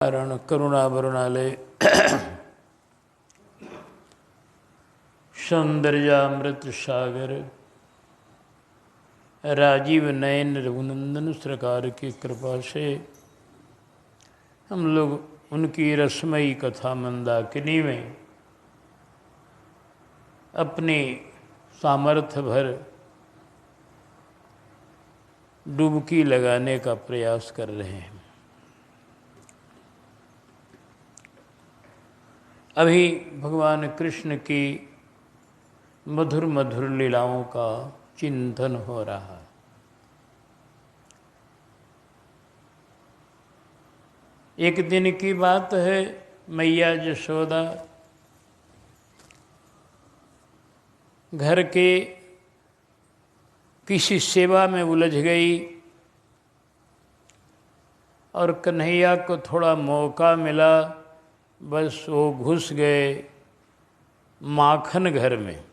कारण करुणावरुणालय सौंदर्यामृत सागर राजीव नयन रघुनंदन सरकार की कृपा से हम लोग उनकी रसमयी कथा मंदाकिनी में अपनी सामर्थ्य भर डुबकी लगाने का प्रयास कर रहे हैं। अभी भगवान कृष्ण की मधुर मधुर लीलाओं का चिंतन हो रहा है। एक दिन की बात है, मैया यशोदा घर के किसी सेवा में उलझ गई और कन्हैया को थोड़ा मौका मिला, बस वो घुस गए माखन घर में।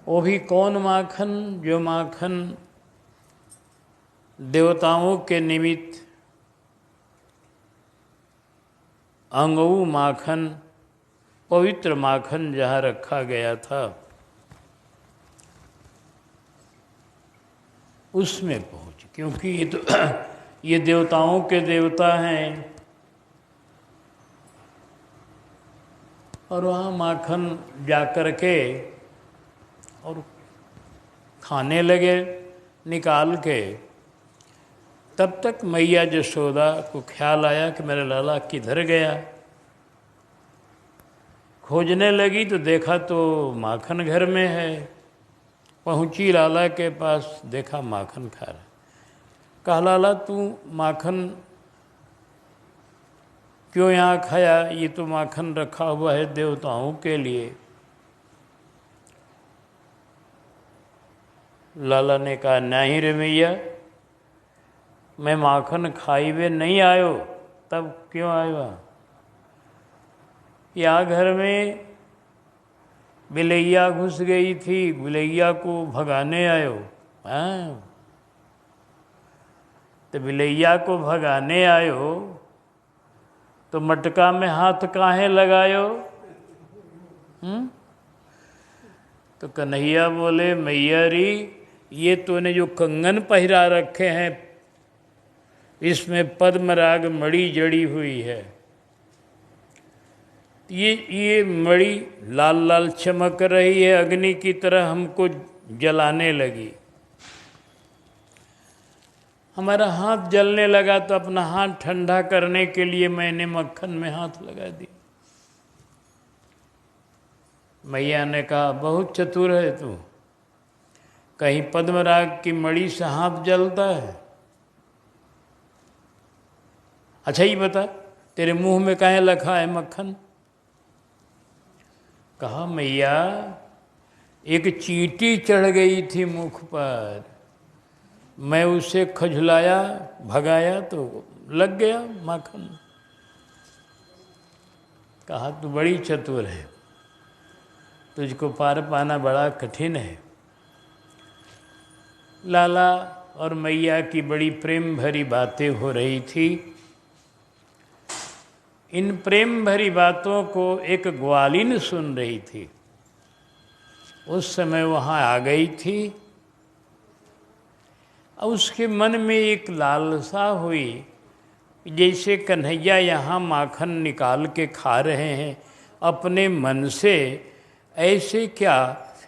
वो भी कौन माखन? जो माखन देवताओं के निमित्त अंगऊ माखन, पवित्र माखन जहाँ रखा गया था, उसमें पहुँच। क्योंकि ये तो ये देवताओं के देवता हैं और वहाँ माखन जाकर के और खाने लगे निकाल के। तब तक मैया यशोदा को ख्याल आया कि मेरा लाला किधर गया। खोजने लगी तो देखा तो माखन घर में है। पहुंची लाला के पास, देखा माखन खा रहा। कहा, लाला तू माखन क्यों यहाँ खाया? ये तो माखन रखा हुआ है देवताओं के लिए। लाला ने कहा, नहीं रे मैया, मैं माखन खाई वे नहीं आयो। तब क्यों आयो? या घर में बिलैया घुस गई थी, बिलैया को भगाने आयो। हाँ, तो बिलैया को भगाने आयो तो मटका में हाथ काहे लगायो? तो कन्हैया बोले, मैया री, ये तूने जो कंगन पहिरा रखे हैं इसमें पद्मराग मणि जड़ी हुई है। ये मणि लाल लाल चमक रही है, अग्नि की तरह हमको जलाने लगी। हमारा हाथ जलने लगा तो अपना हाथ ठंडा करने के लिए मैंने मक्खन में हाथ लगा दी। मैया ने कहा, बहुत चतुर है तू, कहीं पद्मराग की मणि से हाथ जलता है? अच्छा ही बता, तेरे मुंह में काहे लखा है मक्खन? कहा, मैया एक चींटी चढ़ गई थी मुख पर, मैं उसे खजुलाया, भगाया तो लग गया माखन। कहा, तू बड़ी चतुर है, तुझको पार पाना बड़ा कठिन है। लाला और मैया की बड़ी प्रेम भरी बातें हो रही थी। इन प्रेम भरी बातों को एक ग्वालिन सुन रही थी। उस समय वहाँ आ गई थी। उसके मन में एक लालसा हुई, जैसे कन्हैया यहाँ माखन निकाल के खा रहे हैं अपने मन से, ऐसे क्या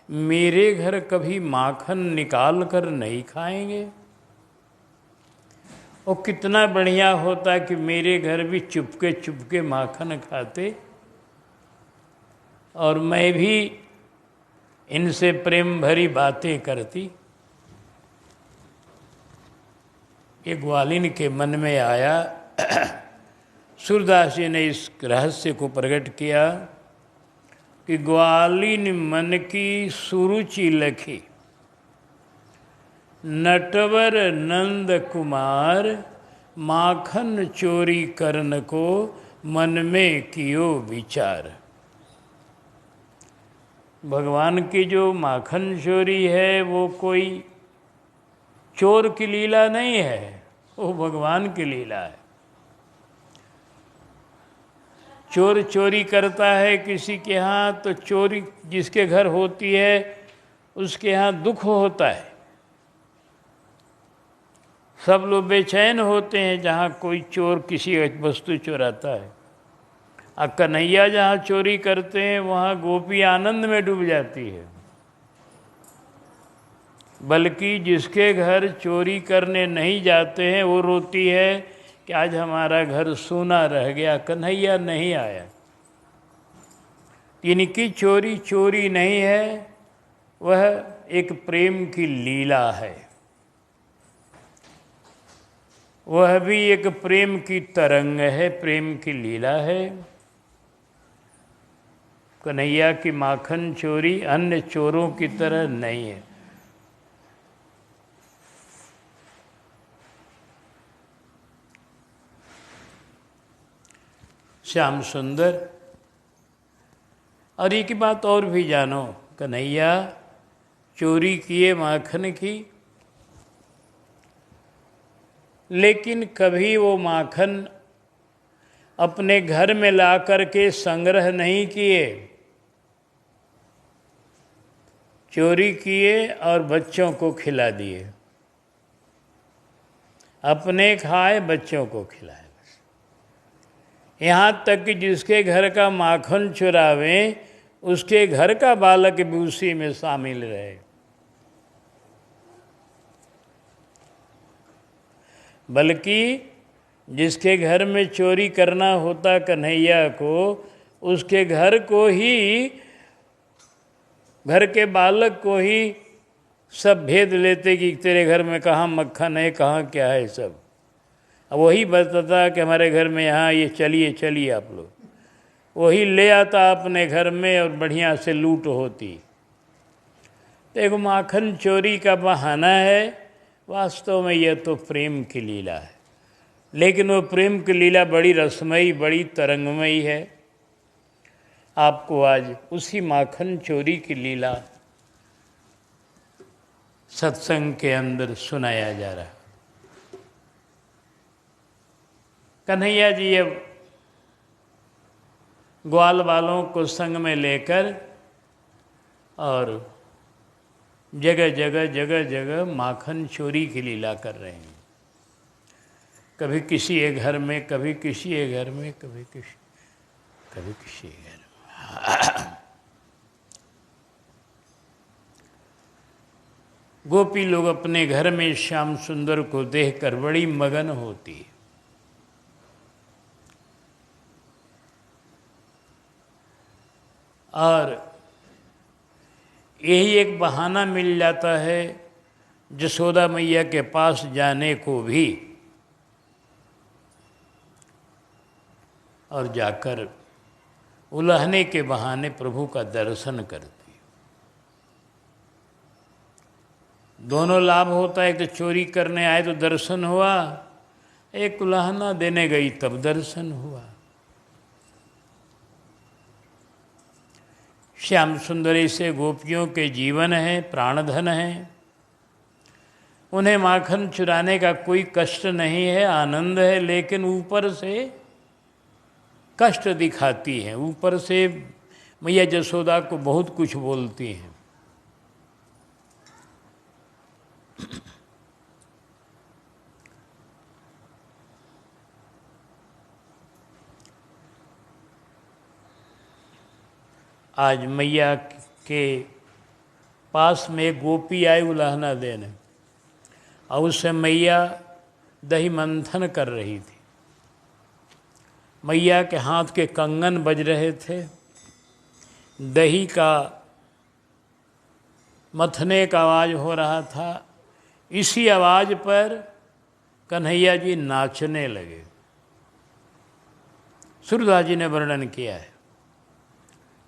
मेरे घर कभी माखन निकाल कर नहीं खाएंगे? और कितना बढ़िया होता कि मेरे घर भी चुपके चुपके माखन खाते और मैं भी इनसे प्रेम भरी बातें करती। ये ग्वालिन के मन में आया। सूरदास जी ने इस रहस्य को प्रकट किया कि ग्वालिन मन की सुरुचि लखी, नटवर नंद कुमार, माखन चोरी करन को मन में कियो विचार। भगवान की जो माखन चोरी है वो कोई चोर की लीला नहीं है, वो भगवान की लीला है। चोर चोरी करता है किसी के यहाँ, तो चोरी जिसके घर होती है उसके यहाँ दुख होता है। सब लोग बेचैन होते हैं जहाँ कोई चोर किसी वस्तु चुराता है। और कन्हैया जहाँ चोरी करते हैं वहाँ गोपी आनंद में डूब जाती है। बल्कि जिसके घर चोरी करने नहीं जाते हैं वो रोती है कि आज हमारा घर सूना रह गया, कन्हैया नहीं आया। इनकी चोरी चोरी नहीं है, वह एक प्रेम की लीला है। वह भी एक प्रेम की तरंग है, प्रेम की लीला है। कन्हैया की माखन चोरी अन्य चोरों की तरह नहीं है। श्याम सुंदर। और एक बात और भी जानो, कन्हैया चोरी किए माखन की, लेकिन कभी वो माखन अपने घर में ला करके संग्रह नहीं किए। चोरी किए और बच्चों को खिला दिए, अपने खाए बच्चों को खिलाए। यहाँ तक कि जिसके घर का माखन चुरावें उसके घर का बालक भी उसी में शामिल रहे। बल्कि जिसके घर में चोरी करना होता कन्हैया को, उसके घर को ही, घर के बालक को ही सब भेद लेते कि तेरे घर में कहाँ मक्खन है, कहाँ क्या है सब। अब वही बताता कि हमारे घर में यहाँ ये चलिए चलिए आप लोग, वही ले आता अपने घर में और बढ़िया से लूट होती। तो एक माखन चोरी का बहाना है, वास्तव में यह तो प्रेम की लीला है। लेकिन वो प्रेम की लीला बड़ी रसमयी, बड़ी तरंगमयी है। आपको आज उसी माखन चोरी की लीला सत्संग के अंदर सुनाया जा रहा है। कन्हैया जी अब ग्वाल वालों को संग में लेकर और जगह जगह जगह जगह माखन चोरी की लीला कर रहे हैं। कभी किसी एक घर में, कभी किसी एक घर में, कभी किसी एक घर में। गोपी लोग अपने घर में श्याम सुंदर को देखकर बड़ी मगन होती है। और यही एक बहाना मिल जाता है जसोदा मैया के पास जाने को भी, और जाकर उलहने के बहाने प्रभु का दर्शन करती। दोनों लाभ होता है, कि चोरी करने आए तो दर्शन हुआ, एक उलहना देने गई तब दर्शन हुआ। श्याम सुंदरी से गोपियों के जीवन है, प्राणधन है। उन्हें माखन चुराने का कोई कष्ट नहीं है, आनंद है। लेकिन ऊपर से कष्ट दिखाती हैं, ऊपर से मैया जसोदा को बहुत कुछ बोलती हैं। आज मैया के पास में एक गोपी आई उलाहना देने, और उससे मैया दही मंथन कर रही थी। मैया के हाथ के कंगन बज रहे थे, दही का मथने का आवाज़ हो रहा था। इसी आवाज़ पर कन्हैया जी नाचने लगे। सूरदास जी ने वर्णन किया है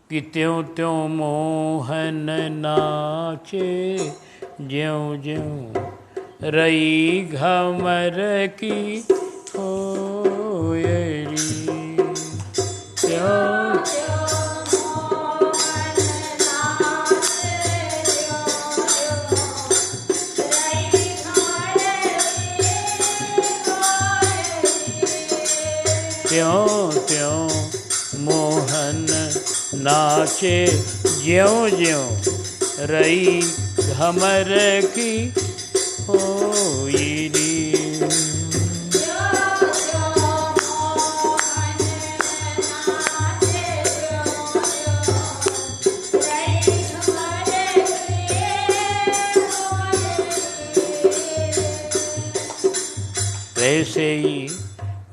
कि त्यों त्यों मोहन नाचे, ज्यों ज्यों रई घमर की होयरी, त्यों त्यों त्यों मोहन नाचे, ज्यों ज्यों रई घमर की होई री।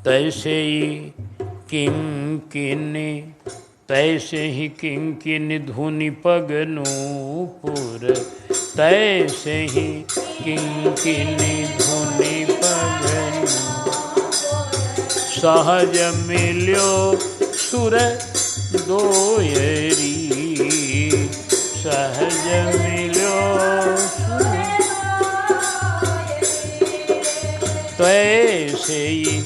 तैसे ही किंकिनी, तैसे ही किंकिनी धुनि पगनूपुर, तैसे ही किंकिनी धुनि पगनू। सहज मिल्यो सुर दोयरी, सहज मिल्यो तैसे ही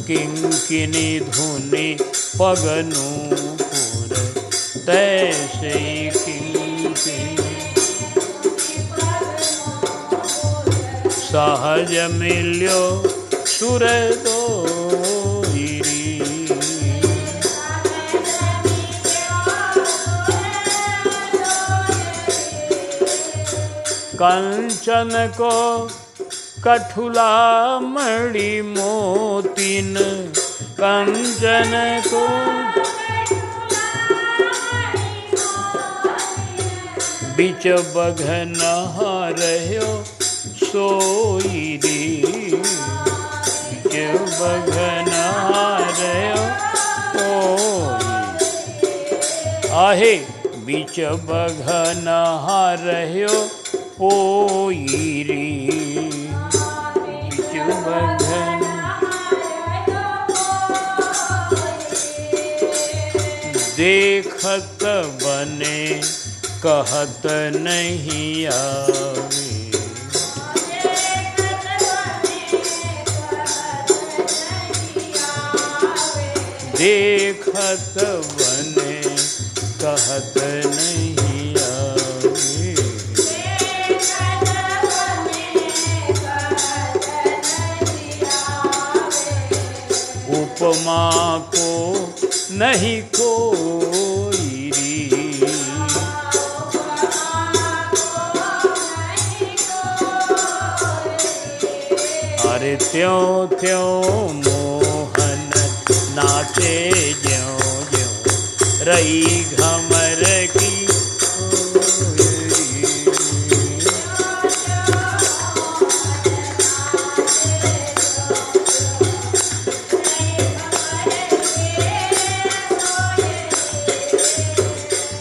किंकिनी धुनि पगनूपुर, तैसे ही किंकिनी। सहज मिल्यो सुर दोयरी, कंचन को कठुला मणि मोतीन, कंचन को बिच बघन हारयो सोई री, बिच बघन हारयो सोई। आहे बिच बघन हारयो पोई री, बिच बघन। देखत बने कहत नहीं आवे, देखत बने कहत नहीं आवे। उपमा को नहीं कोई री, अरे त्यों त्यों मोहन नाचे, ज्यों ज्यों रई घमर की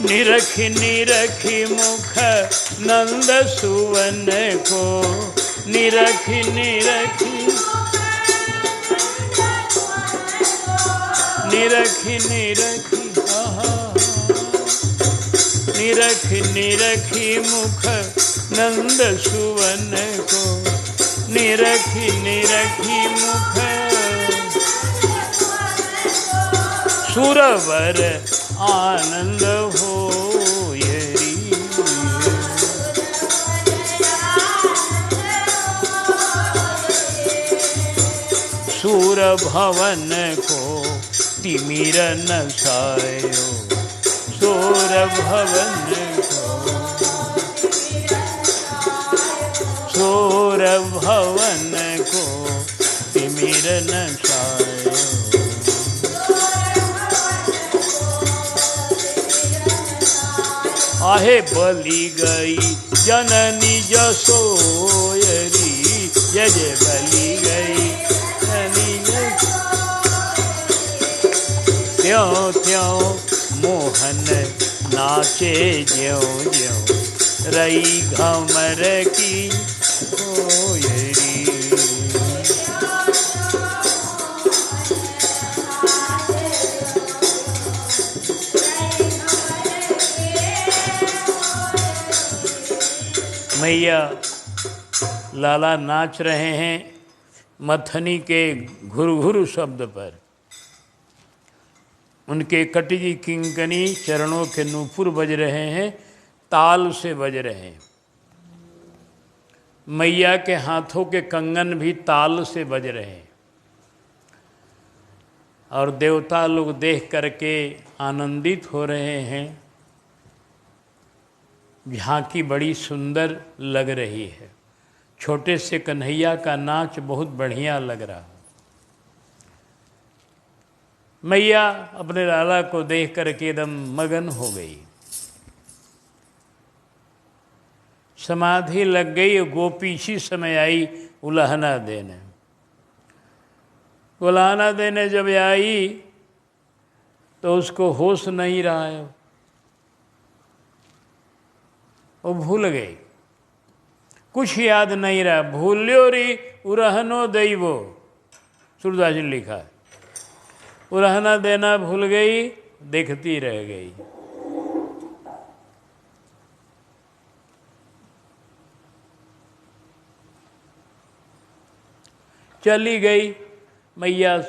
निरखी निरखी मुख नंद सुवन को, निरखी निरखी निरखी निरखी निरखी निरखी मुख नंद सुवन को, निरखी निरखी मुख सुरवर आनंद होयरी। सूर भवन को तिमिर नसायो, सूर भवन को सूर भवन को तिमिर नसायो। आहे बलि गई जननी जसोयरी, जय जय बलि गई जननी त्यों त्यों मोहन नाचे, ज्यों ज्यों रई घमर की होयरी। मैया लाला नाच रहे हैं मथनी के घुरघुर शब्द पर, उनके कटजी किंकनी चरणों के नूपुर बज रहे हैं, ताल से बज रहे हैं। मैया के हाथों के कंगन भी ताल से बज रहे हैं। और देवता लोग देख करके आनंदित हो रहे हैं। झांकी बड़ी सुंदर लग रही है। छोटे से कन्हैया का नाच बहुत बढ़िया लग रहा। मैया अपने लाला को देख करके एकदम मगन हो गई, समाधि लग गई। गोपी इसी समय आई उलाहना देने। उलाहना देने जब आई तो उसको होश नहीं रहा है, वो भूल गई, कुछ याद नहीं रहा। भूल्यो री उरहनो दैवो, सूरदास जी ने लिखा है। उरहना देना भूल गई, देखती रह गई। चली गई मैया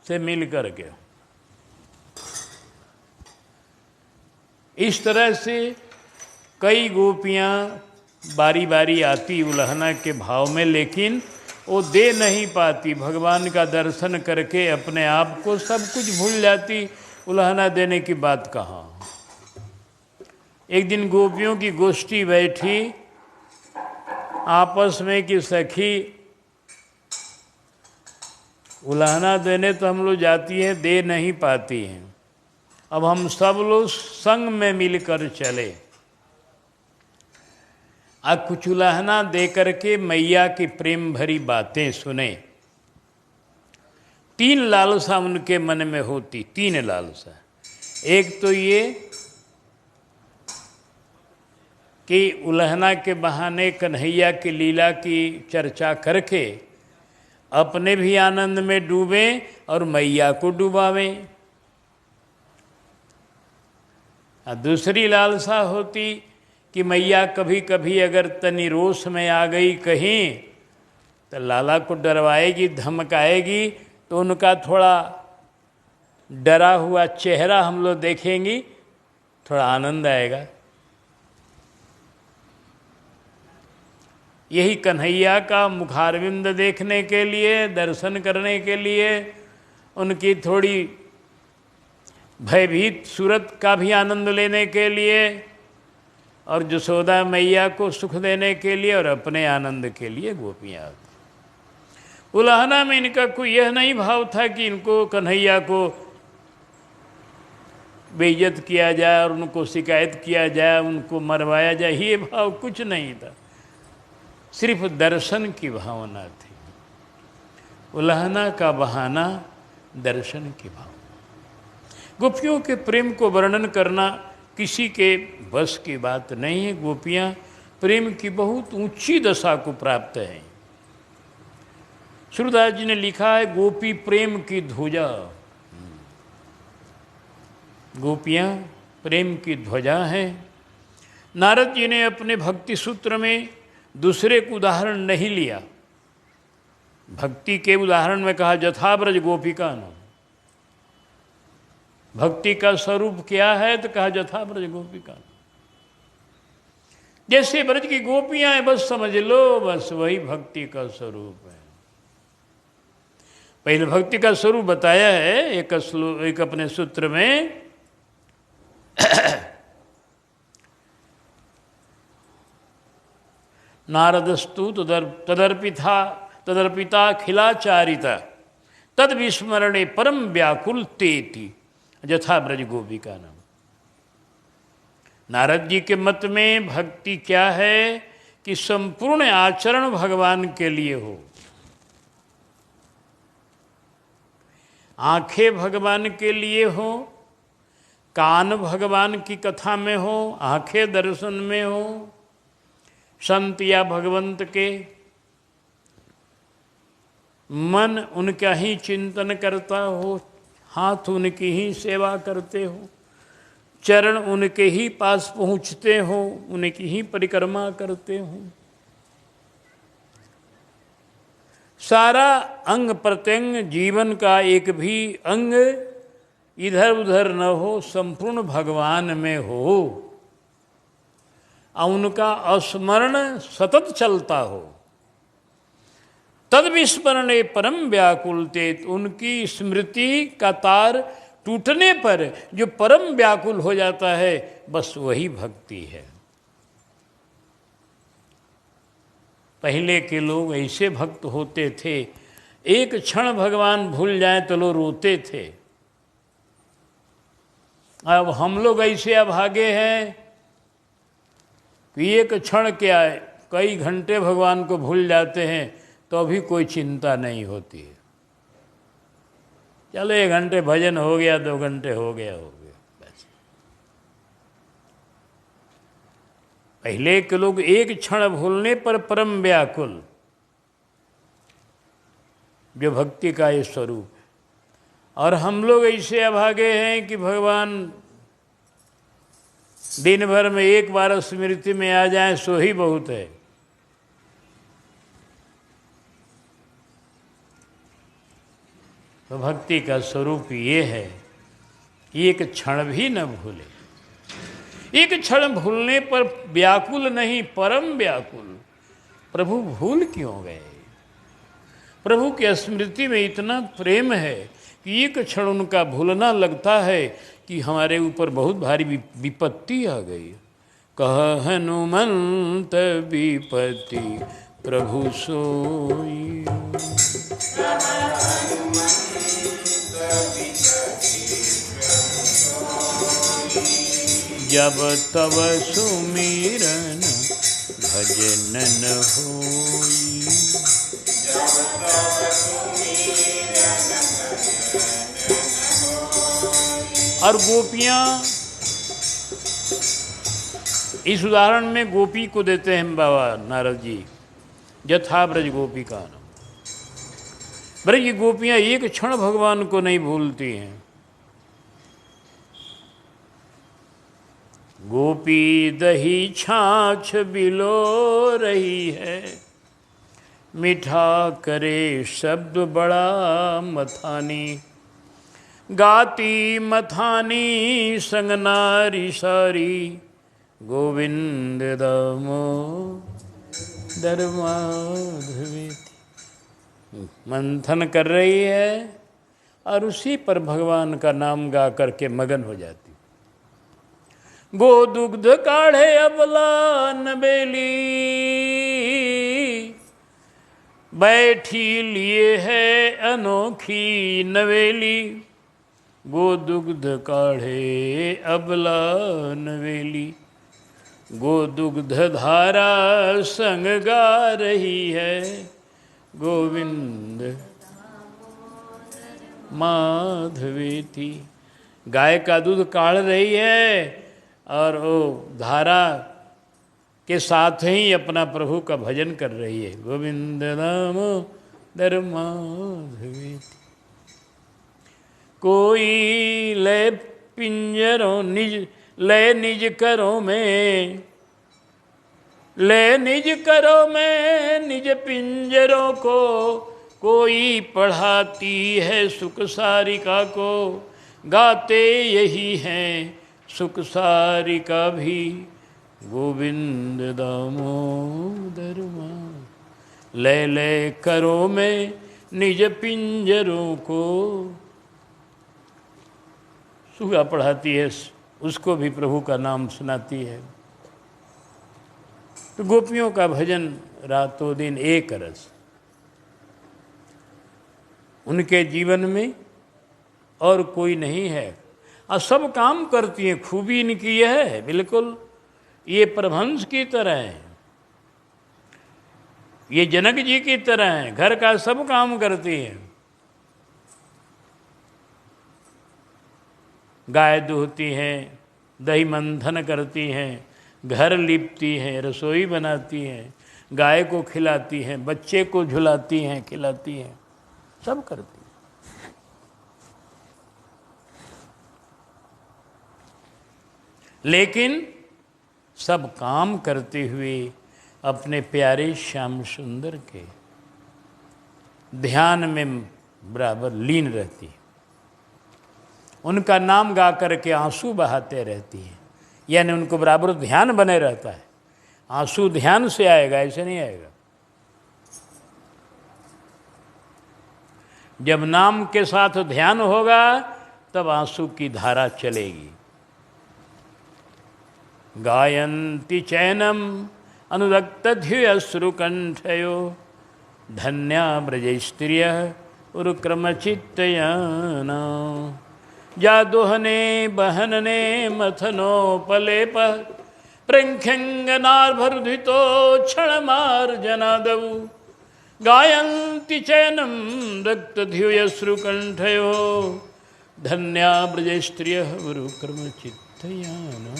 से मिल करके। इस तरह से कई गोपियां बारी बारी आती उलाहना के भाव में, लेकिन वो दे नहीं पाती। भगवान का दर्शन करके अपने आप को सब कुछ भूल जाती। उलाहना देने की बात कहाँ। एक दिन गोपियों की गोष्ठी बैठी आपस में कि सखी उलाहना देने तो हम लोग जाती हैं, दे नहीं पाती हैं। अब हम सब लोग संग में मिलकर चले, कुछ उलाहना दे करके मैया की प्रेम भरी बातें सुने। 3 लालसा उनके मन में होती, 3 लालसा। एक तो ये कि उलाहना के बहाने कन्हैया की लीला की चर्चा करके अपने भी आनंद में डूबें और मैया को डुबावें। दूसरी लालसा होती कि मैया कभी कभी अगर तनी रोष में आ गई कहीं तो लाला को डरवाएगी, धमकाएगी, तो उनका थोड़ा डरा हुआ चेहरा हम लोग देखेंगी, थोड़ा आनंद आएगा। यही कन्हैया का मुखारविंद देखने के लिए, दर्शन करने के लिए, उनकी थोड़ी भयभीत सूरत का भी आनंद लेने के लिए, और जसोदा मैया को सुख देने के लिए, और अपने आनंद के लिए गोपियाँ आती। उलाहना में इनका कोई यह नहीं भाव था कि इनको कन्हैया को बेइज्जत किया जाए और उनको शिकायत किया जाए, उनको मरवाया जाए, ये भाव कुछ नहीं था। सिर्फ दर्शन की भावना थी। उलाहना का बहाना दर्शन की भावना। गोपियों के प्रेम को वर्णन करना किसी के बस की बात नहीं है। गोपियाँ प्रेम की बहुत ऊंची दशा को प्राप्त हैं। सूरदास जी ने लिखा है, गोपी प्रेम की ध्वजा। गोपियाँ प्रेम की ध्वजा हैं। नारद जी ने अपने भक्ति सूत्र में दूसरे को उदाहरण नहीं लिया। भक्ति के उदाहरण में कहा जथाब्रज गोपिका नाम। भक्ति का स्वरूप क्या है तो कहा जथाब्रज गोपिका। जैसे ब्रज की गोपियां हैं बस समझ लो, बस वही भक्ति का स्वरूप है। पहले भक्ति का स्वरूप बताया है एक अपने सूत्र में। नारदस्तु तदर्पिता खिलाचारिता तद विस्मरणे परम व्याकुल तेति जथा ब्रज गोपिका नाम। नारद जी के मत में भक्ति क्या है कि संपूर्ण आचरण भगवान के लिए हो। आंखें भगवान के लिए हो, कान भगवान की कथा में हो, आंखें दर्शन में हो, संत या भगवंत के, मन उनका ही चिंतन करता हो, हाथ उनकी ही सेवा करते हो, चरण उनके ही पास पहुँचते हो, उनकी ही परिक्रमा करते हो। सारा अंग प्रत्यंग जीवन का एक भी अंग इधर उधर न हो, संपूर्ण भगवान में हो और उनका स्मरण सतत चलता हो, तद विस्मरणे परम व्याकुलते, उनकी स्मृति का तार टूटने पर जो परम व्याकुल हो जाता है, बस वही भक्ति है। पहले के लोग ऐसे भक्त होते थे, एक क्षण भगवान भूल जाए तो लोग रोते थे। अब हम लोग ऐसे अभागे हैं कि एक क्षण क्या है, कई घंटे भगवान को भूल जाते हैं तो अभी कोई चिंता नहीं होती है। चलो 1 घंटे भजन हो गया, 2 घंटे हो गया बस। पहले के लोग एक क्षण भूलने पर परम व्याकुल, जो भक्ति का ये स्वरूप है। और हम लोग ऐसे अभागे हैं कि भगवान दिन भर में एक बार स्मृति में आ जाए सो ही बहुत है। तो भक्ति का स्वरूप ये है कि एक क्षण भी न भूले। एक क्षण भूलने पर व्याकुल नहीं, परम व्याकुल। प्रभु भूल क्यों गए? प्रभु की स्मृति में इतना प्रेम है कि एक क्षण उनका भूलना लगता है कि हमारे ऊपर बहुत भारी विपत्ति आ गई। कह हनुमंत विपत्ति प्रभु सोई, जब तब सुमिरन भजन न होई। और गोपियाँ, इस उदाहरण में गोपी को देते हैं बाबा नारद जी, यथा ब्रज गोपी का नाम। ब्रज की गोपियाँ एक क्षण भगवान को नहीं भूलती हैं। गोपी दही छाछ बिलो रही है, मीठा करे शब्द बड़ा मथानी। गाती मथानी संग नारी सारी, गोविंद दामो दरमाधवी। मंथन कर रही है और उसी पर भगवान का नाम गा करके मगन हो जाती। गो दुग्ध काढ़े अबला नबेली, बैठी लिए है अनोखी नवेली। गो दुग्ध काढ़े अबला नवेली, गो दुग्ध धारा संग गा रही है, गोविंद माधवेति। गाय का दूध काढ़ रही है और वो धारा के साथ ही अपना प्रभु का भजन कर रही है, गोविंद नाम दर माधवेति। कोई ले पिंजरों निज, ले निज करो में, ले निज करो में निज पिंजरों को। कोई पढ़ाती है सुख सारिका को, गाते यही हैं सुख सारिका भी, गोविंद दामोदर मां। ले ले करो में निज पिंजरों को। सुगा पढ़ाती है, उसको भी प्रभु का नाम सुनाती है। तो गोपियों का भजन रातों दिन एक रस, उनके जीवन में और कोई नहीं है। और सब काम करती हैं, खूबी इनकी यह है, बिल्कुल ये प्रभंस की तरह है, ये जनक जी की तरह है, घर का सब काम करती हैं। गाय दूहती हैं, दही मंथन करती हैं, घर लिपती हैं, रसोई बनाती हैं, गाय को खिलाती हैं, बच्चे को झुलाती हैं, खिलाती हैं, सब करती हैं। लेकिन सब काम करते हुए अपने प्यारे श्याम सुंदर के ध्यान में बराबर लीन रहती है। उनका नाम गा करके आंसू बहाते रहती हैं, यानी उनको बराबर ध्यान बने रहता है। आंसू ध्यान से आएगा, ऐसे नहीं आएगा। जब नाम के साथ ध्यान होगा तब आंसू की धारा चलेगी। गायन्ति चैनम अनुरक्तध्युश्रुकंठयो धन्या ब्रजस्त्रियः उरुक्रमचित्तयाना जादोहने बहनने मथनोपलेप प्रख्यंगनार्भर्धितो क्षणमार्जनादौ गायन्ति चैनम रक्तध्युश्रुकंठयो धन्या ब्रजस्त्रियः उरुक्रमचित्तयाना।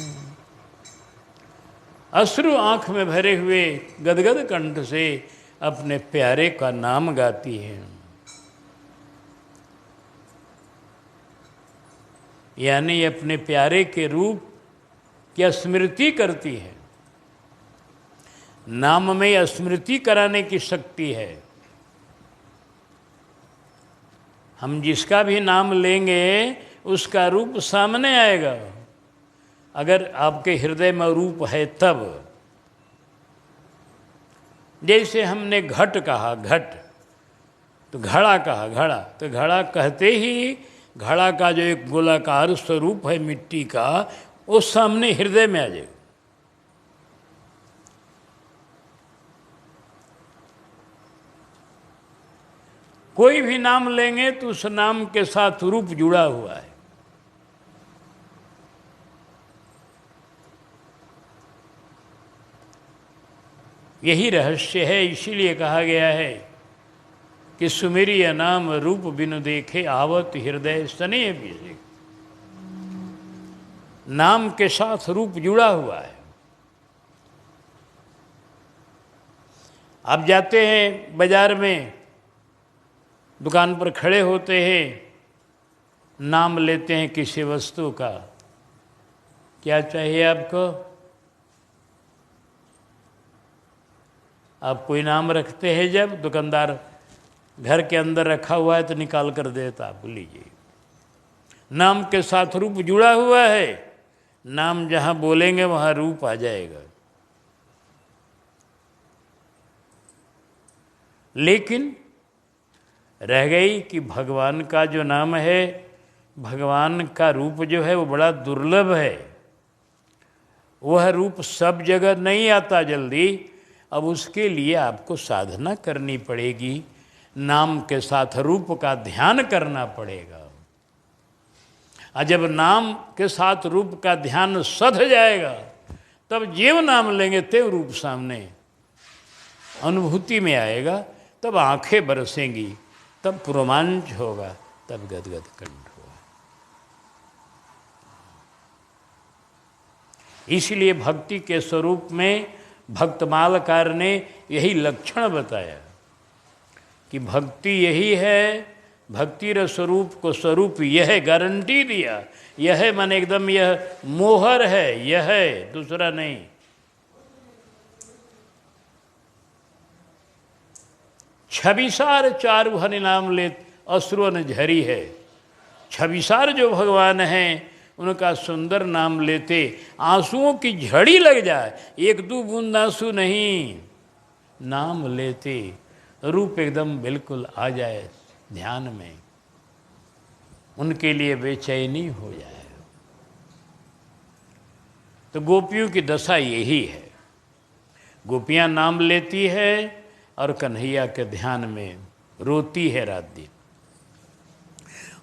अश्रु आँख में भरे हुए गदगद कंठ से अपने प्यारे का नाम गाती हैं, यानी अपने प्यारे के रूप की स्मृति करती है। नाम में स्मृति कराने की शक्ति है। हम जिसका भी नाम लेंगे उसका रूप सामने आएगा। अगर आपके हृदय में रूप है तब, जैसे हमने घट कहा घट, तो घड़ा कहा घड़ा, तो घड़ा कहते ही घड़ा का जो एक गोलाकार स्वरूप है मिट्टी का, वो सामने हृदय में आ जाएगा। कोई भी नाम लेंगे तो उस नाम के साथ रूप जुड़ा हुआ है। यही रहस्य है, इसीलिए कहा गया है कि सुमेरिय नाम रूप बिनु देखे आवत हृदय स्नेह बीजे। नाम के साथ रूप जुड़ा हुआ है। आप जाते हैं बाजार में, दुकान पर खड़े होते हैं, नाम लेते हैं किसी वस्तु का, क्या चाहिए आपको? आप कोई नाम रखते हैं, जब दुकानदार घर के अंदर रखा हुआ है तो निकाल कर देता, आप लीजिए। नाम के साथ रूप जुड़ा हुआ है, नाम जहाँ बोलेंगे वहाँ रूप आ जाएगा। लेकिन रह गई कि भगवान का जो नाम है, भगवान का रूप जो है वो बड़ा दुर्लभ है। वह रूप सब जगह नहीं आता जल्दी। अब उसके लिए आपको साधना करनी पड़ेगी, नाम के साथ रूप का ध्यान करना पड़ेगा। और जब नाम के साथ रूप का ध्यान सध जाएगा, तब जीव नाम लेंगे तेव रूप सामने अनुभूति में आएगा, तब आंखें बरसेंगी, तब रोमांच होगा, तब गदगद कंठ होगा। इसलिए भक्ति के स्वरूप में भक्तमालकार ने यही लक्षण बताया कि भक्ति यही है, भक्ति र स्वरूप को स्वरूप यह गारंटी दिया। यह मन एकदम यह मोहर है, यह है, दूसरा नहीं। छबिसार चार भर नाम ले अश्रुन झरी है। छबिसार जो भगवान हैं उनका सुंदर नाम लेते आंसुओं की झड़ी लग जाए, एक दो बूंद आंसू नहीं, नाम लेते रूप एकदम बिल्कुल आ जाए ध्यान में, उनके लिए बेचैनी हो जाए। तो गोपियों की दशा यही है। गोपियां नाम लेती है और कन्हैया के ध्यान में रोती है रात दिन,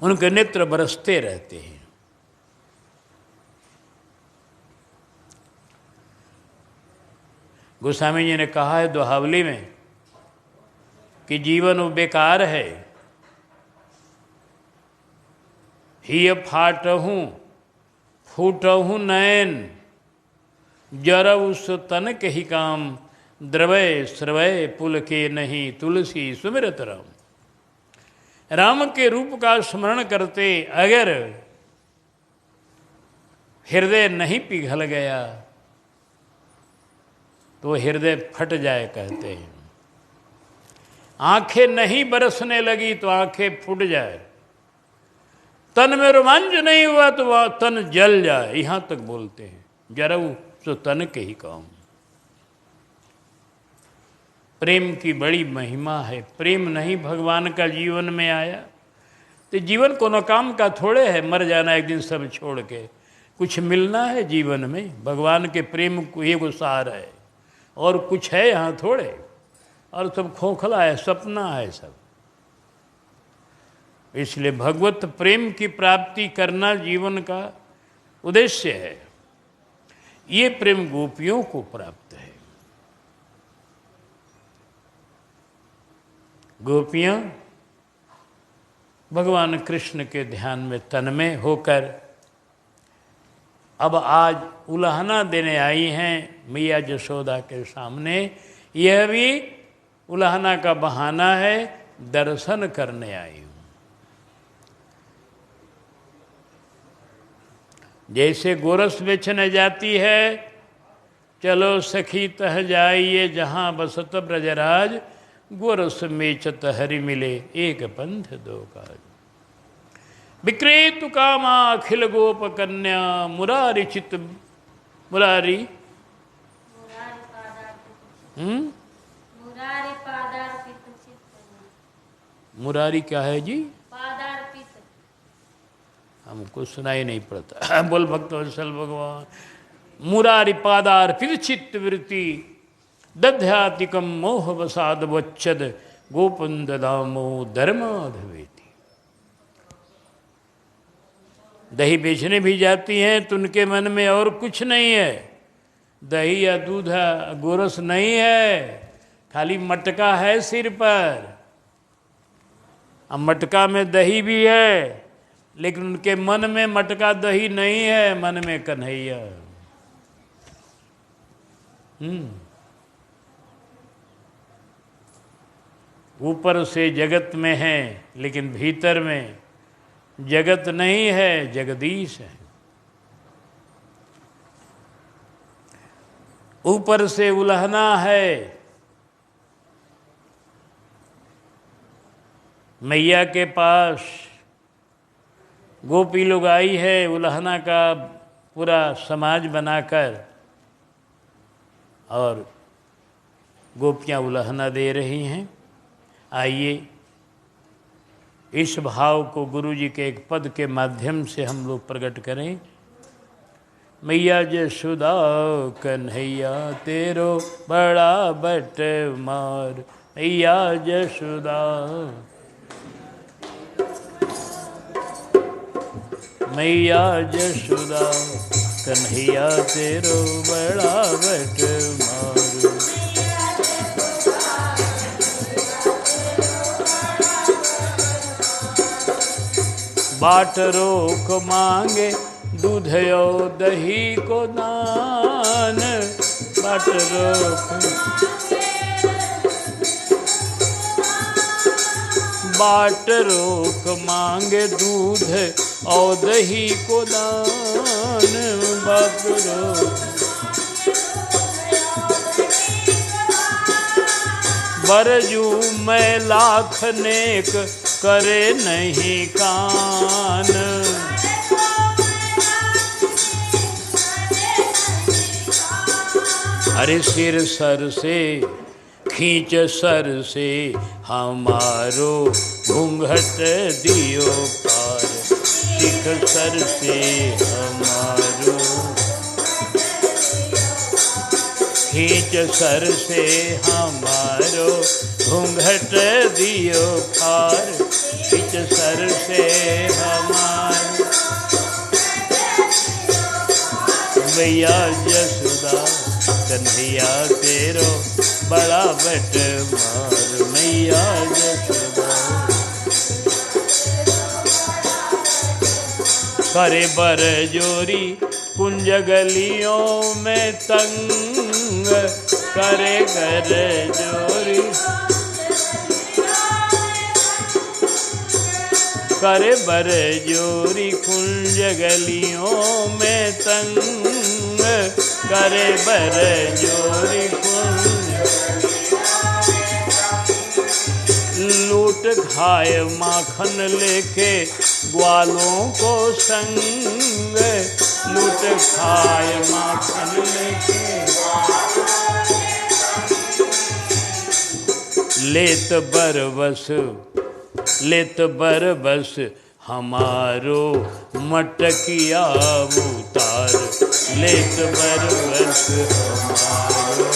उनके नेत्र बरसते रहते हैं। गोस्वामी जी ने कहा है दोहावली में कि जीवन बेकार है, ही फाटहूँ फूटहूँ नैन, जरऊ सो तन के ही काम, द्रवय श्रवय पुल के नहीं, तुलसी सुमिरत राम। राम के रूप का स्मरण करते अगर हृदय नहीं पिघल गया तो हृदय फट जाए, कहते हैं। आंखें नहीं बरसने लगी तो आंखें फूट जाए, तन में रोमांच नहीं हुआ तो वह तन जल जाए, यहां तक बोलते हैं। जरऊ सो तन के ही काम। प्रेम की बड़ी महिमा है। प्रेम नहीं भगवान का जीवन में आया तो जीवन कोनो काम का थोड़े है, मर जाना एक दिन सब छोड़ के। कुछ मिलना है जीवन में, भगवान के प्रेम को एगो सार है, और कुछ है यहाँ थोड़े, और सब खोखला है, सपना है सब। इसलिए भगवत प्रेम की प्राप्ति करना जीवन का उद्देश्य है। ये प्रेम गोपियों को प्राप्त है। गोपियाँ भगवान कृष्ण के ध्यान में तन्मय होकर अब आज उलाहना देने आई हैं मैया यशोदा के सामने। यह भी उलाहना का बहाना है, दर्शन करने आई हूँ। जैसे गोरस बेचने जाती है, चलो सखी तह जाइए जहाँ बसत ब्रजराज, गोरस मेचत हरि मिले एक पंथ दो काज। विक्रेतु कामा अखिल गोप कन्या, मुरारी चित मुरारी मुरारी क्या है जी? हमको सुनाई नहीं पड़ता। बोल भक्तवत्सल भगवान। मुरारी पादार्पित चित्त वृत्ति, दध्यातिकम मोह वसाद वच्छद, गोपन ददामो धर्माधवेति। दही बेचने भी जाती हैं तो उनके मन में और कुछ नहीं है, दही या दूध गोरस नहीं है, खाली मटका है सिर पर। अब मटका में दही भी है, लेकिन उनके मन में मटका दही नहीं है, मन में कन्हैया। ऊपर से जगत में है, लेकिन भीतर में जगत नहीं है, जगदीश है। ऊपर से उलहना है, मैया के पास गोपी लोग आई है, उलहना का पूरा समाज बनाकर, और गोपियाँ उलहना दे रही हैं। आइए इस भाव को गुरु जी के एक पद के माध्यम से हम लोग प्रकट करें। मैया यशोदा कन्हैया तेरो बड़ा बट मार, मैया यशोदा, मैया यशोदा कन्हैया तेरो बड़ा बट मार। बाट रोक मांगे दूधयो दही को दान, बाट रोक, बाट रोक मांगे दूध और दही को दान, बाट रोक। बरजू मैं लाख नेक करे नहीं कान, अरे सिर सर से खींच सर से हमारो घूंघट दियो पार, सिख सर से हमारो, खींच सर से हमारो घूंघट दियो पार, खींच सर से हमारो। मैया यशोदा कन्हैया तेरो बड़ा बट मार, मैया यशोदा। करे बर जोरी कुंज गलियों में तंग, करे घर जोरी, करे बर जोरी कुंज गलियों में तंग, करे बर जोरी कुंज, लूट खाए माखन लेके ग्वालों को संग, लूट खाए माखन लेके, लेत बरबस हमारो मटकिया उतार, लेत बरबस हमारो,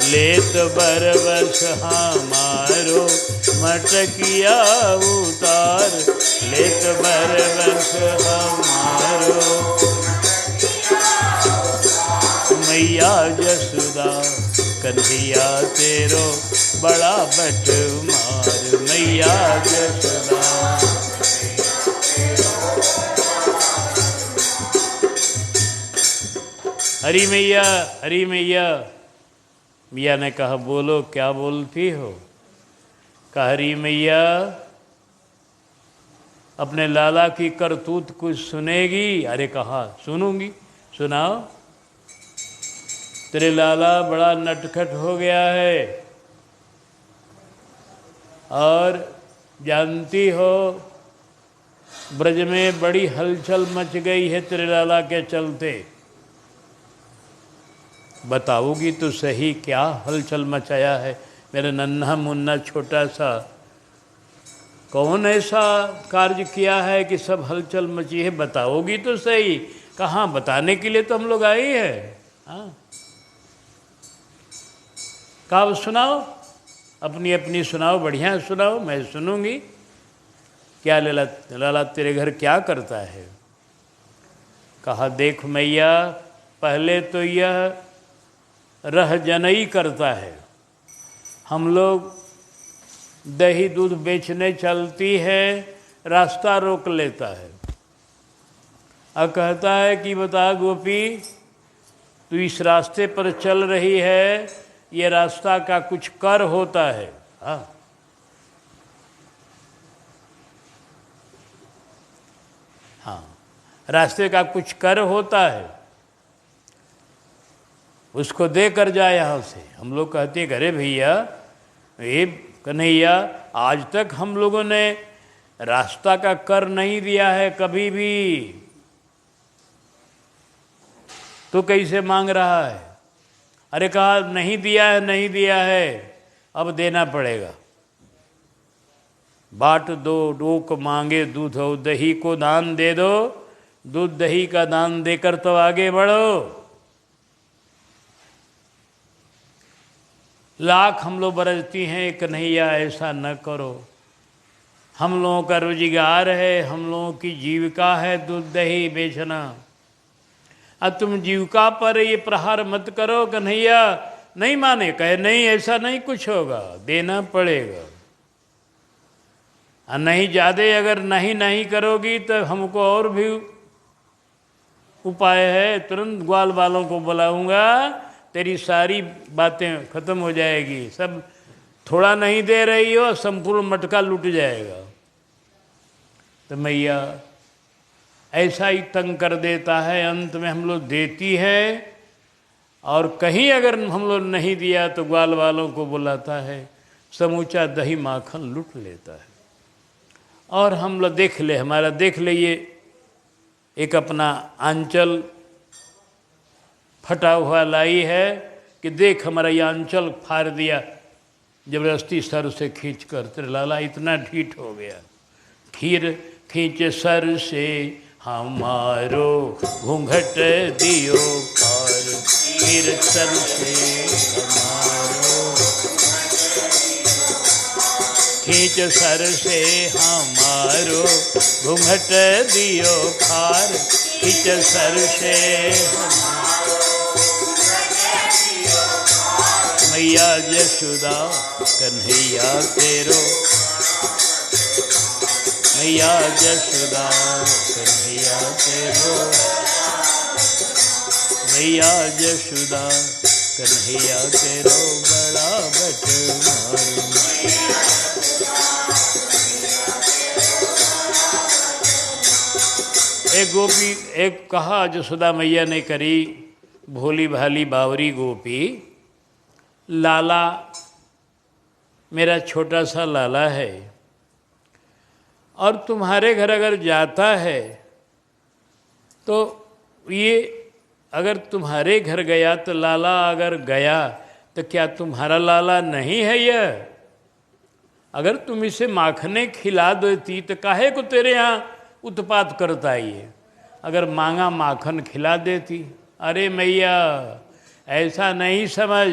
लेत बरबस हमारो मटकिया उतार, लेत बरबस हमारो। मैया जसोदा कन्हैया तेरो बड़ा बटमार, मैया जसोदा। हरी मैया, हरी मैया। मियाँ ने कहा बोलो क्या बोलती हो? कहा हरी मैया अपने लाला की करतूत कुछ सुनेगी? अरे कहा सुनूंगी, सुनाओ। तेरे लाला बड़ा नटखट हो गया है और जानती हो ब्रज में बड़ी हलचल मच गई है तेरे लाला के चलते। बताओगी तो सही क्या हलचल मचाया है मेरा नन्हा मुन्ना छोटा सा? कौन ऐसा कार्य किया है कि सब हलचल मची है? बताओगी तो सही। कहाँ बताने के लिए तो हम लोग आए हैं। हाँ कहा सुनाओ, अपनी अपनी सुनाओ, बढ़िया सुनाओ, मैं सुनूंगी। क्या लाला, लाला तेरे घर क्या करता है? कहा देख मैया पहले तो यह रह जनई करता है। हम लोग दही दूध बेचने चलती है, रास्ता रोक लेता है और कहता है कि बता गोपी तू इस रास्ते पर चल रही है, ये रास्ता का कुछ कर होता है। हाँ हाँ, रास्ते का कुछ कर होता है, उसको दे कर जाए यहाँ से। हम लोग कहते हैं अरे भैया ये कन्हैया आज तक हम लोगों ने रास्ता का कर नहीं दिया है कभी भी, तो कैसे मांग रहा है? अरे कहा नहीं दिया है, नहीं दिया है, अब देना पड़ेगा। बाट दो डोक मांगे दूध हो, दही को दान दे दो, दूध दही का दान देकर तो आगे बढ़ो। लाख हम लोग बरसती हैं कन्हैया ऐसा न करो। हम लोगों का रोजगार है, हम लोगों की जीविका है दूध दही बेचना। अब तुम जीविका पर ये प्रहार मत करो कन्हैया। नहीं माने, कहे नहीं ऐसा नहीं कुछ होगा, देना पड़ेगा। और नहीं ज़्यादा अगर नहीं नहीं करोगी तो हमको और भी उपाय है, तुरंत ग्वाल वालों को बुलाऊंगा, तेरी सारी बातें खत्म हो जाएगी। सब थोड़ा नहीं दे रही हो, संपूर्ण मटका लूट जाएगा। तो मैया ऐसा ही तंग कर देता है, अंत में हम लोग देती है और कहीं अगर हम लोग नहीं दिया तो ग्वाल वालों को बुलाता है, समूचा दही माखन लूट लेता है। और हम लोग देख ले, हमारा देख ले, ये एक अपना आंचल फटा हुआ लाई है कि देख हमारा ये आंचल फाड़ दिया जबरदस्ती सर से खींच कर। तेरे लाला इतना ढीठ हो गया। खीर खींच सर से हमारो घूंघट दियो पार, खीर सर से हमारो, खींच सर से हमारो घूंघट दियो खार, खींच सर से मैया जसोदा कन्हैया तेरो, मैया जसोदा कन्हैया तेरो, मैया जसोदा कन्हैया तेरो बड़ा बटमार। एक गोपी, एक कहा जसोदा मैया ने करी, भोली भाली बावरी गोपी, लाला मेरा छोटा सा लाला है और तुम्हारे घर अगर जाता है तो ये अगर तुम्हारे घर गया तो लाला अगर गया तो क्या तुम्हारा लाला नहीं है यह? अगर तुम इसे माखने खिला देती तो काहे को तेरे यहाँ उत्पात करता ही है? अगर मांगा माखन खिला देती। अरे मैया ऐसा नहीं समझ।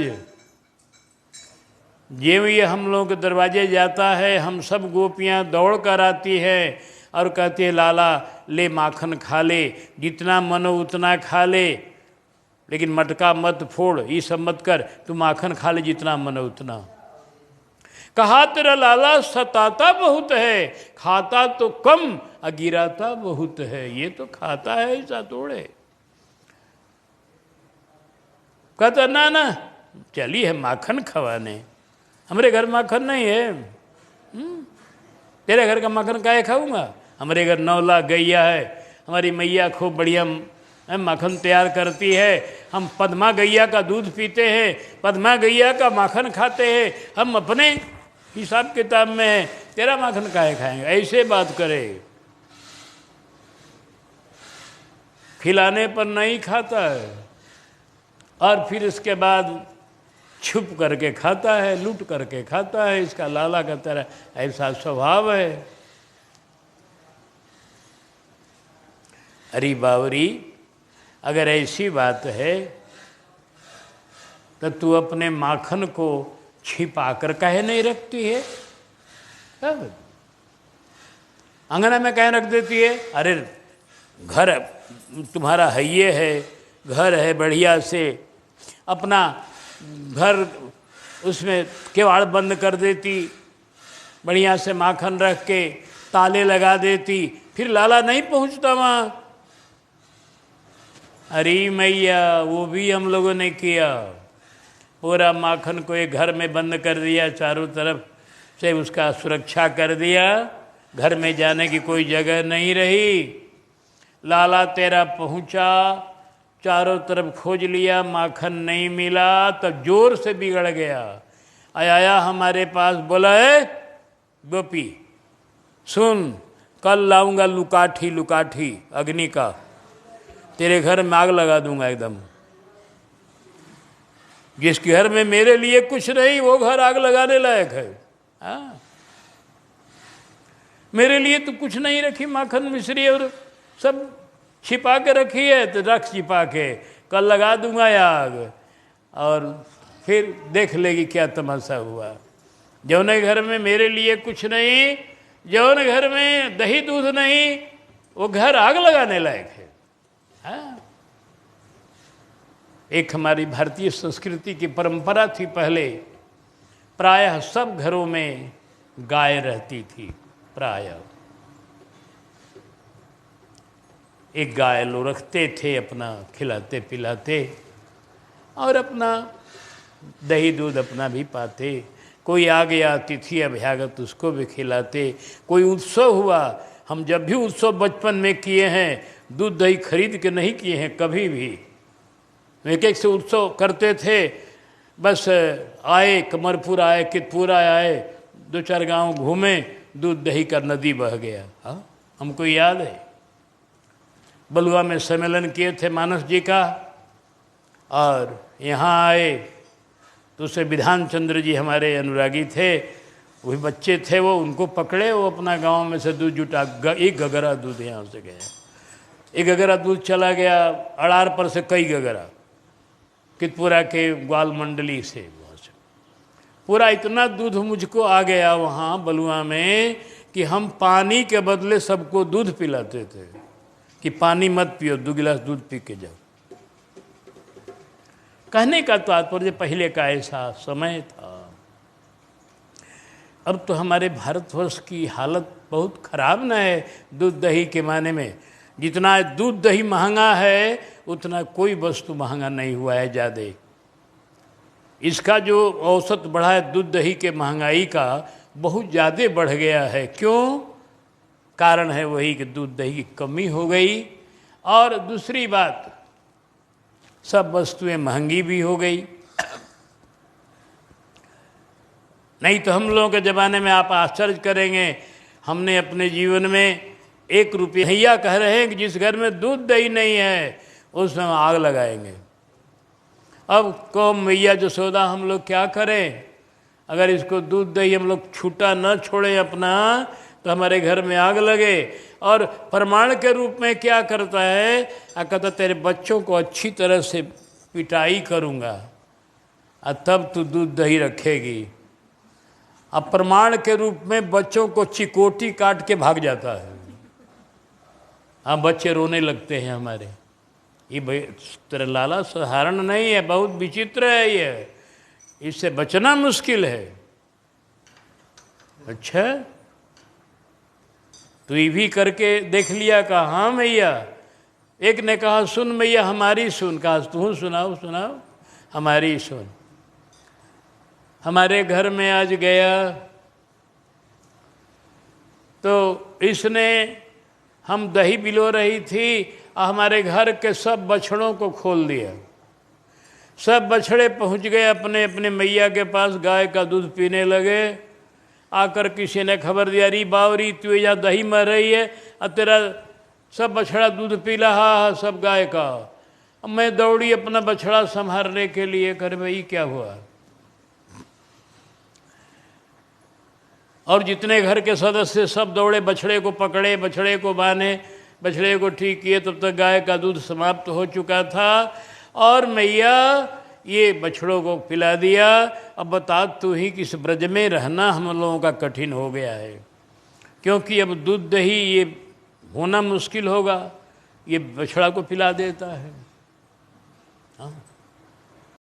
जेव ये हम लोगों के दरवाजे जाता है, हम सब गोपियाँ दौड़ कर आती है और कहती है लाला ले माखन खा ले, जितना मनो उतना खा ले, लेकिन मटका मत फोड़, ये सब मत कर, तू माखन खा ले जितना मनो उतना। कहा तेरा लाला सताता बहुत है, खाता तो कम और गिराता बहुत है। ये तो खाता है ऐसा थोड़े। कहता ना ना चली है माखन खवाने, हमारे घर माखन नहीं है। तेरे घर का माखन काहे खाऊंगा? हमारे घर 9 लाख गैया है, हमारी मैया खूब बढ़िया माखन तैयार करती है। हम पद्मा गैया का दूध पीते हैं, पद्मा गैया का माखन खाते हैं, हम अपने हिसाब किताब में है, तेरा माखन काहे खाएंगे? ऐसे बात करे। खिलाने पर नहीं खाता है और फिर इसके बाद छुप करके खाता है, लूट करके खाता है। इसका लाला का तरह ऐसा स्वभाव है। अरे बावरी, अगर ऐसी बात है तो तू अपने माखन को छिपा कर काहे नहीं रखती है? अंगना में काहे रख देती है? अरे घर तुम्हारा है, ये है घर है बढ़िया से, अपना घर उसमें केवाड़ बंद कर देती, बढ़िया से माखन रख के ताले लगा देती, फिर लाला नहीं पहुंचता वहाँ। अरे मैया वो भी हम लोगों ने किया, पूरा माखन को एक घर में बंद कर दिया, चारों तरफ से उसका सुरक्षा कर दिया, घर में जाने की कोई जगह नहीं रही। लाला तेरा पहुंचा, चारों तरफ खोज लिया, माखन नहीं मिला, तब जोर से बिगड़ गया। आया हमारे पास, बोला है गोपी सुन, कल लाऊंगा लुकाठी लुकाठी अग्नि का, तेरे घर में आग लगा दूंगा एकदम। जिस घर में मेरे लिए कुछ नहीं वो घर आग लगाने लायक है। हाँ, मेरे लिए तो कुछ नहीं रखी, माखन मिश्री और सब छिपा के रखी है, तो रख छिपा के, कल लगा दूंगा आग और फिर देख लेगी क्या तमाशा हुआ। जौन घर में मेरे लिए कुछ नहीं, जौन घर में दही दूध नहीं, वो घर आग लगाने लायक है। हाँ? एक हमारी भारतीय संस्कृति की परंपरा थी, पहले प्रायः सब घरों में गाय रहती थी। प्रायः एक गाय लोग रखते थे, अपना खिलाते पिलाते और अपना दही दूध अपना भी पाते। कोई आ गया अतिथि अभ्यागत उसको भी खिलाते। कोई उत्सव हुआ, हम जब भी उत्सव बचपन में किए हैं, दूध दही खरीद के नहीं किए हैं कभी भी। एक एक से उत्सव करते थे, बस आए, कमरपुर आए, कितपुर आए, 2-4 गांव घूमे, दूध दही का नदी बह गया। हाँ, हमको याद है बलुआ में सम्मेलन किए थे मानस जी का, और यहाँ आए तो उसे विधान चंद्र जी हमारे अनुरागी थे, वही बच्चे थे, वो उनको पकड़े, वो अपना गांव में से दूध जुटा, एक गगरा दूध यहाँ से गया, एक गगरा दूध चला गया, अड़ार पर से कई गगरा, कितपुरा के ग्वाल मंडली से, वहाँ से पूरा इतना दूध मुझको आ गया वहाँ बलुआ में कि हम पानी के बदले सबको दूध पिलाते थे कि पानी मत पियो, 2 गिलास दूध पी के जाओ। कहने का तात्पर्य पहले का ऐसा समय था। अब तो हमारे भारतवर्ष की हालत बहुत खराब न है दूध दही के माने में। जितना दूध दही महंगा है उतना कोई वस्तु महंगा नहीं हुआ है ज़्यादा। इसका जो औसत बढ़ा है दूध दही के महंगाई का, बहुत ज़्यादा बढ़ गया है। क्यों? कारण है वही कि दूध दही की कमी हो गई, और दूसरी बात सब वस्तुएं महंगी भी हो गई। नहीं तो हम लोगों के ज़माने में आप आश्चर्य करेंगे, हमने अपने जीवन में 1 रुपया भैया कह रहे हैं कि जिस घर में दूध दही नहीं है उसमें हम आग लगाएंगे। अब को मैया जसोदा हम लोग क्या करें? अगर इसको दूध दही हम लोग छूटा न छोड़ें अपना तो हमारे घर में आग लगे। और प्रमाण के रूप में क्या करता है? कहता तेरे बच्चों को अच्छी तरह से पिटाई करूँगा और तब तू दूध दही रखेगी। अब प्रमाण के रूप में बच्चों को चिकोटी काट के भाग जाता है। हाँ, बच्चे रोने लगते हैं हमारे। ये भाई तेरा लाला साधारण नहीं है, बहुत विचित्र है ये, इससे बचना मुश्किल है। अच्छा, तो ये भी करके देख लिया? कहा हाँ मैया। एक ने कहा सुन मैया हमारी सुन। कहा तू सुनाओ सुनाओ, हमारी सुन। हमारे घर में आज गया तो इसने, हम दही बिलो रही थी, हमारे घर के सब बछड़ों को खोल दिया। सब बछड़े पहुंच गए अपने अपने मैया के पास, गाय का दूध पीने लगे। आकर किसी ने खबर दिया, री बावरी तू यहाँ दही मर रही है और तेरा सब बछड़ा दूध पी रहा है, सब गाय का। अब मैं दौड़ी अपना बछड़ा संभालने के लिए, कर भाई क्या हुआ? और जितने घर के सदस्य सब दौड़े, बछड़े को पकड़े, बछड़े को बांधे, बछड़े को ठीक किए। तब तक गाय का दूध समाप्त हो चुका था और मैया ये बछड़ों को पिला दिया। अब बता तू ही कि इस ब्रज में रहना हम लोगों का कठिन हो गया है, क्योंकि अब दूध दही ये होना मुश्किल होगा, ये बछड़ा को पिला देता है। हाँ।